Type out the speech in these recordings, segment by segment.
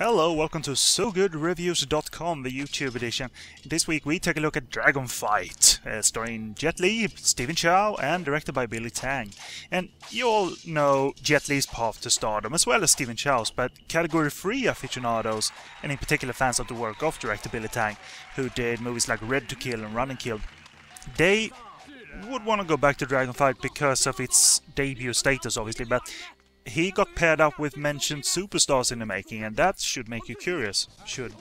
Hello, welcome to SoGoodReviews.com, the YouTube edition. This week we take a look at Dragon Fight, starring Jet Li, Stephen Chow, and directed by Billy Tang. And you all know Jet Li's path to stardom, as well as Stephen Chow's, but Category 3 aficionados, and in particular fans of the work of director Billy Tang, who did movies like Red to Kill and Run and Kill, they would want to go back to Dragon Fight because of its debut status, obviously, but he got paired up with mentioned superstars in the making, and that should make you curious, should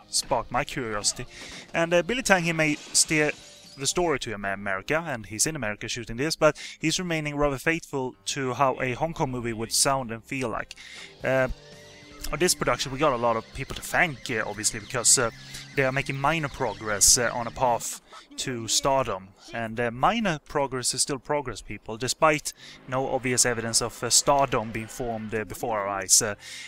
spark my curiosity. And Billy Tang, he may steer the story to America, and he's in America shooting this, but he's remaining rather faithful to how a Hong Kong movie would sound and feel like. On this production we got a lot of people to thank, obviously, because they are making minor progress on a path to stardom. And minor progress is still progress, people, despite no obvious evidence of stardom being formed before our eyes.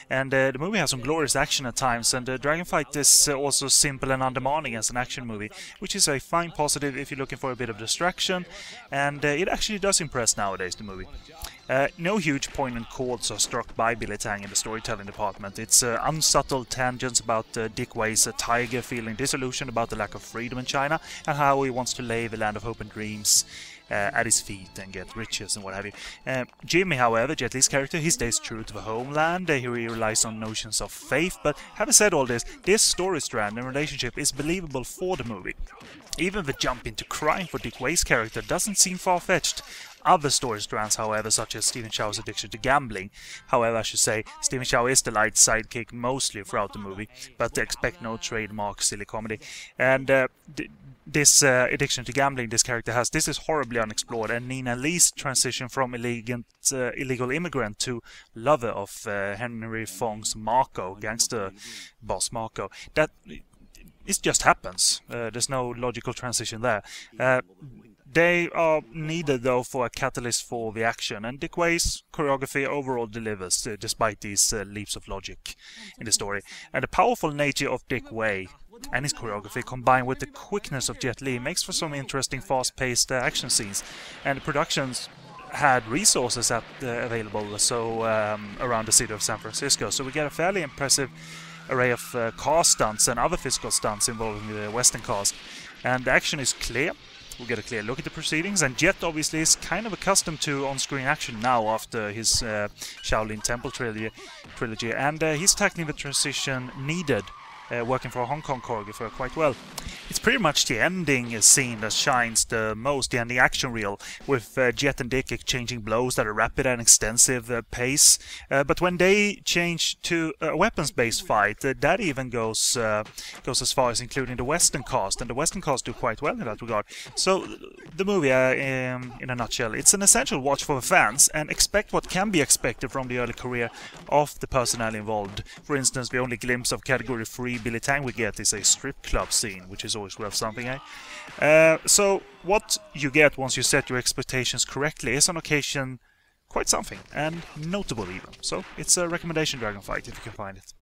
And the movie has some glorious action at times, and Dragon Fight is also simple and undemanding as an action movie, which is a fine positive if you're looking for a bit of distraction, and it actually does impress nowadays, the movie. No huge poignant chords are struck by Billy Tang in the storytelling department. It's unsubtle tangents about Dick Wei's tiger feeling disillusioned about the lack of freedom in China, and how he wants to lay the land of hope and dreams at his feet and get riches and what have you. Jimmy, however, Jet Li's character, he stays true to the homeland. He relies on notions of faith, but having said all this story strand and relationship is believable for the movie. Even the jump into crime for Dick Wei's character doesn't seem far-fetched. Other story strands, however, such as Stephen Chow's addiction to gambling. However, I should say, Stephen Chow is the light sidekick mostly throughout the movie, but expect no trademark silly comedy. And this addiction to gambling this character has, this is horribly unexplored, and Nina Lee's transition from illegal immigrant to lover of Henry Fong's gangster boss Marco, that it just happens. There's no logical transition there. They are needed, though, for a catalyst for the action, and Dick Wei's choreography overall delivers, despite these leaps of logic in the story. And the powerful nature of Dick Wei and his choreography, combined with the quickness of Jet Li, makes for some interesting fast-paced action scenes. And the productions had resources available around the city of San Francisco, so we get a fairly impressive array of car stunts and other physical stunts involving the Western cast. And the action is clear. We'll get a clear look at the proceedings, and Jet obviously is kind of accustomed to on-screen action now after his Shaolin Temple trilogy, and he's tackling the transition needed, working for a Hong Kong choreographer quite well. It's pretty much the ending scene that shines the most, the ending action reel, with Jet and Dick exchanging blows at a rapid and extensive pace. But when they change to a weapons-based fight, that even goes as far as including the Western cast, and the Western cast do quite well in that regard. So the movie, in a nutshell, it's an essential watch for the fans, and expect what can be expected from the early career of the personnel involved. For instance, the only glimpse of Category 3 Billy Tang we get is a strip club scene, which is always worth something, eh? So what you get once you set your expectations correctly is on occasion quite something, and notable even. So it's a recommendation, Dragon Fight, if you can find it.